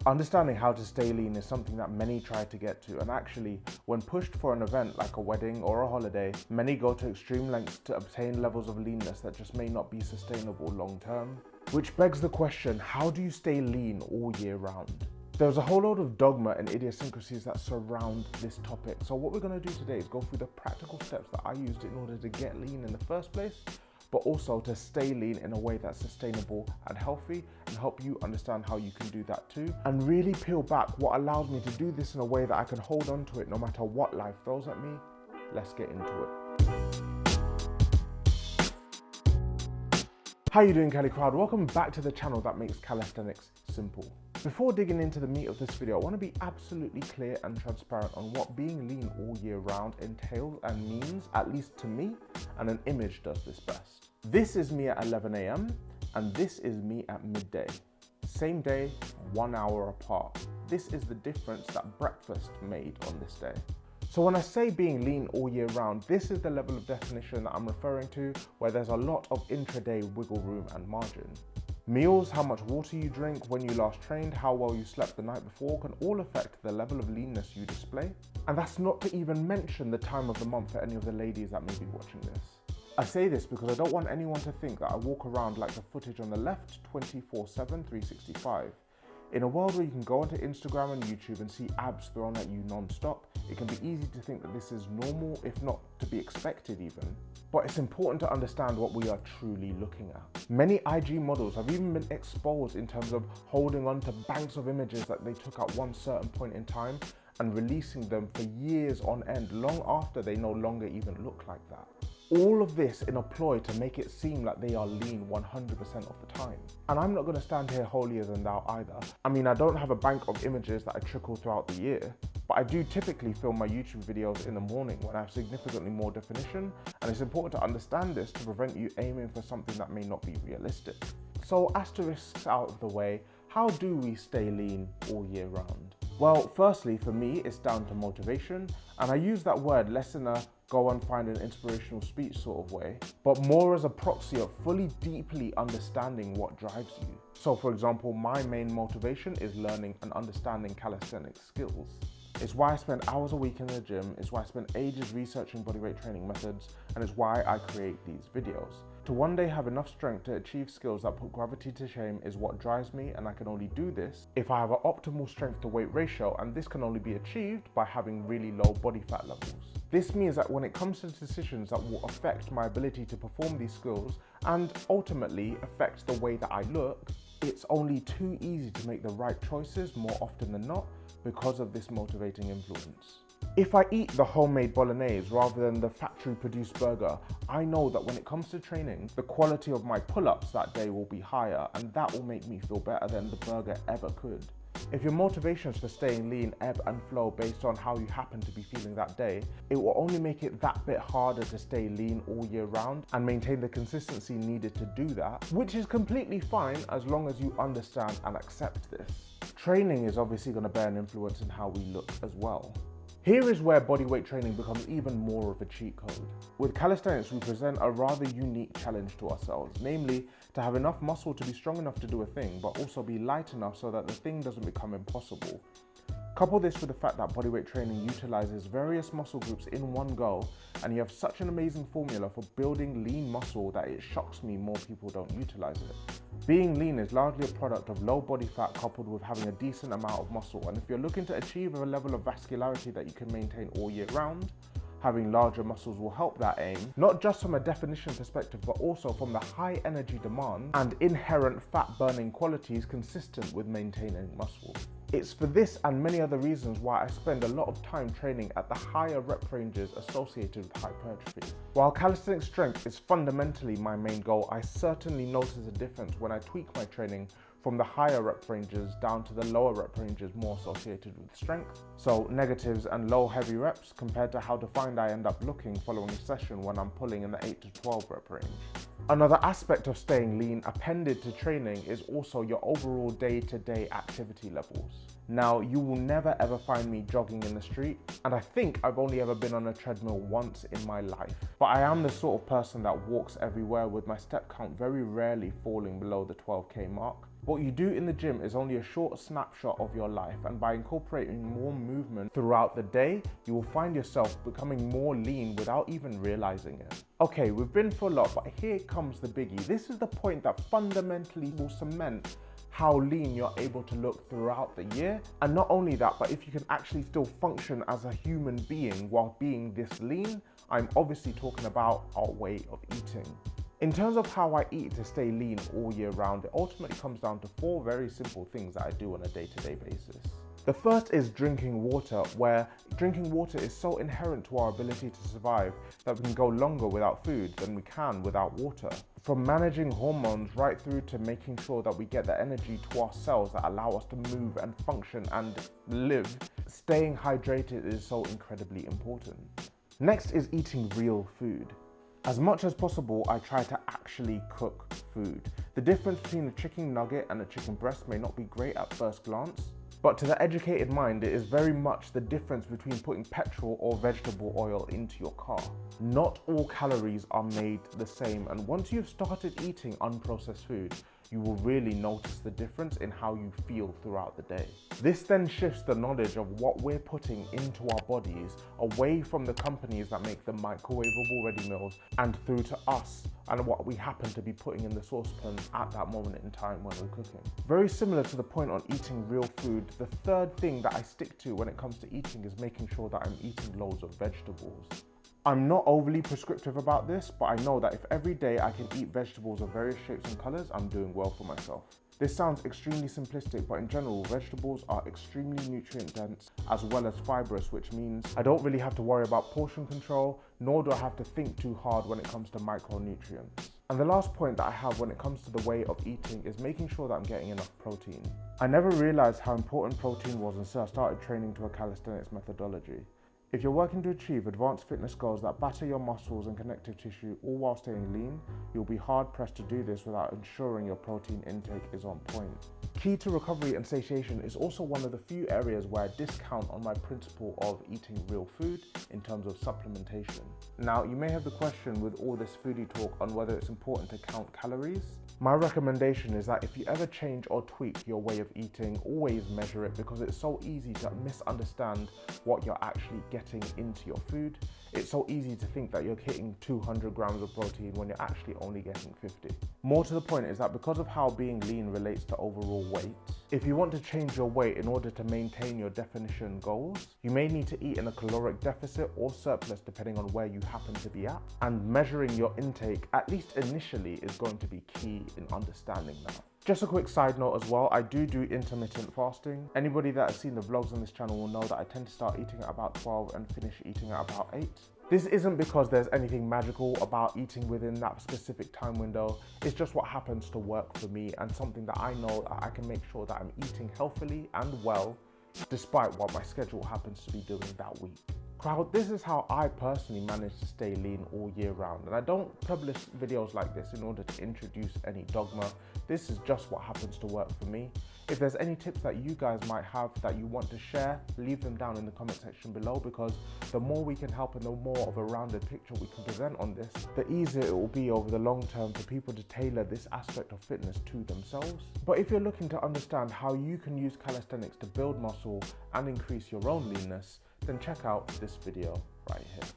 Understanding how to stay lean is something that many try to get to, and actually, when pushed for an event like a wedding or a holiday, many go to extreme lengths to obtain levels of leanness that just may not be sustainable long term. Which begs the question, how do you stay lean all year round? There's a whole load of dogma and idiosyncrasies that surround this topic. So what we're going to do today is go through the practical steps that I used in order to get lean in the first place, but also to stay lean in a way that's sustainable and healthy, and help you understand how you can do that too, and really peel back what allows me to do this in a way that I can hold on to it no matter what life throws at me. Let's get into it. How you doing, Cali Crowd? Welcome back to the channel that makes calisthenics simple. Before digging into the meat of this video, I want to be absolutely clear and transparent on what being lean all year round entails and means, at least to me, and an image does this best. This is me at 11 AM and this is me at midday. Same day, 1 hour apart. This is the difference that breakfast made on this day. So when I say being lean all year round, this is the level of definition that I'm referring to, where there's a lot of intraday wiggle room and margin. Meals, how much water you drink, when you last trained, how well you slept the night before can all affect the level of leanness you display. And that's not to even mention the time of the month for any of the ladies that may be watching this. I say this because I don't want anyone to think that I walk around like the footage on the left 24/7, 365. In a world where you can go onto Instagram and YouTube and see abs thrown at you non-stop, it can be easy to think that this is normal, if not to be expected even. But it's important to understand what we are truly looking at. Many IG models have even been exposed in terms of holding on to banks of images that they took at one certain point in time and releasing them for years on end, long after they no longer even look like that. All of this in a ploy to make it seem like they are lean 100% of the time. And I'm not going to stand here holier than thou either. I mean, I don't have a bank of images that I trickle throughout the year, but I do typically film my YouTube videos in the morning when I have significantly more definition, and it's important to understand this to prevent you aiming for something that may not be realistic. So asterisks out of the way, how do we stay lean all year round? Well, firstly, for me, it's down to motivation, and I use that word less in a go and find an inspirational speech sort of way, but more as a proxy of fully deeply understanding what drives you. So for example, my main motivation is learning and understanding calisthenics skills. It's why I spend hours a week in the gym, it's why I spend ages researching bodyweight training methods, and it's why I create these videos. To one day have enough strength to achieve skills that put gravity to shame is what drives me, and I can only do this if I have an optimal strength to weight ratio, and this can only be achieved by having really low body fat levels. This means that when it comes to decisions that will affect my ability to perform these skills and ultimately affect the way that I look, it's only too easy to make the right choices more often than not because of this motivating influence. If I eat the homemade bolognese rather than the factory produced burger, I know that when it comes to training, the quality of my pull-ups that day will be higher, and that will make me feel better than the burger ever could. If your motivations for staying lean ebb and flow based on how you happen to be feeling that day, it will only make it that bit harder to stay lean all year round and maintain the consistency needed to do that, which is completely fine as long as you understand and accept this. Training is obviously going to bear an influence in how we look as well. Here is where bodyweight training becomes even more of a cheat code. With calisthenics, we present a rather unique challenge to ourselves, namely to have enough muscle to be strong enough to do a thing, but also be light enough so that the thing doesn't become impossible. Couple this with the fact that bodyweight training utilizes various muscle groups in one go, and you have such an amazing formula for building lean muscle that it shocks me more people don't utilize it. Being lean is largely a product of low body fat coupled with having a decent amount of muscle, and if you're looking to achieve a level of vascularity that you can maintain all year round, having larger muscles will help that aim, not just from a definition perspective, but also from the high energy demand and inherent fat burning qualities consistent with maintaining muscle. It's for this and many other reasons why I spend a lot of time training at the higher rep ranges associated with hypertrophy. While calisthenics strength is fundamentally my main goal, I certainly notice a difference when I tweak my training from the higher rep ranges down to the lower rep ranges more associated with strength. So negatives and low heavy reps compared to how defined I end up looking following a session when I'm pulling in the 8 to 12 rep range. Another aspect of staying lean appended to training is also your overall day-to-day activity levels. Now, you will never ever find me jogging in the street, and I think I've only ever been on a treadmill once in my life. But I am the sort of person that walks everywhere with my step count very rarely falling below the 12K mark. What you do in the gym is only a short snapshot of your life, and by incorporating more movement throughout the day, you will find yourself becoming more lean without even realizing it. Okay, we've been for a lot, but here comes the biggie. This is the point that fundamentally will cement how lean you're able to look throughout the year. And not only that, but if you can actually still function as a human being while being this lean, I'm obviously talking about our way of eating. In terms of how I eat to stay lean all year round, it ultimately comes down to 4 very simple things that I do on a day-to-day basis. The first is drinking water, where drinking water is so inherent to our ability to survive that we can go longer without food than we can without water. From managing hormones right through to making sure that we get the energy to our cells that allow us to move and function and live, staying hydrated is so incredibly important. Next is eating real food. As much as possible, I try to actually cook food. The difference between a chicken nugget and a chicken breast may not be great at first glance, but to the educated mind, it is very much the difference between putting petrol or vegetable oil into your car. Not all calories are made the same, and once you've started eating unprocessed food, you will really notice the difference in how you feel throughout the day. This then shifts the knowledge of what we're putting into our bodies away from the companies that make the microwavable ready meals and through to us and what we happen to be putting in the saucepan at that moment in time when we're cooking. Very similar to the point on eating real food, the third thing that I stick to when it comes to eating is making sure that I'm eating loads of vegetables. I'm not overly prescriptive about this, but I know that if every day I can eat vegetables of various shapes and colours, I'm doing well for myself. This sounds extremely simplistic, but in general, vegetables are extremely nutrient dense as well as fibrous, which means I don't really have to worry about portion control, nor do I have to think too hard when it comes to micronutrients. And the last point that I have when it comes to the way of eating is making sure that I'm getting enough protein. I never realised how important protein was until I started training to a calisthenics methodology. If you're working to achieve advanced fitness goals that batter your muscles and connective tissue all while staying lean, you'll be hard pressed to do this without ensuring your protein intake is on point. Key to recovery and satiation is also one of the few areas where I discount on my principle of eating real food in terms of supplementation. Now, you may have the question with all this foodie talk on whether it's important to count calories. My recommendation is that if you ever change or tweak your way of eating, always measure it, because it's so easy to misunderstand what you're actually getting into your food. It's so easy to think that you're hitting 200 grams of protein when you're actually only getting 50. More to the point is that because of how being lean relates to overall weight, if you want to change your weight in order to maintain your definition goals, you may need to eat in a caloric deficit or surplus depending on where you happen to be at. And measuring your intake, at least initially, is going to be key in understanding that. Just a quick side note as well, I do intermittent fasting. Anybody that has seen the vlogs on this channel will know that I tend to start eating at about 12 and finish eating at about 8. This isn't because there's anything magical about eating within that specific time window. It's just what happens to work for me, and something that I know that I can make sure that I'm eating healthily and well, despite what my schedule happens to be doing that week. Crowd, this is how I personally manage to stay lean all year round, and I don't publish videos like this in order to introduce any dogma. This is just what happens to work for me. If there's any tips that you guys might have that you want to share, leave them down in the comment section below, because the more we can help and the more of a rounded picture we can present on this, the easier it will be over the long term for people to tailor this aspect of fitness to themselves. But if you're looking to understand how you can use calisthenics to build muscle and increase your own leanness, then check out this video right here.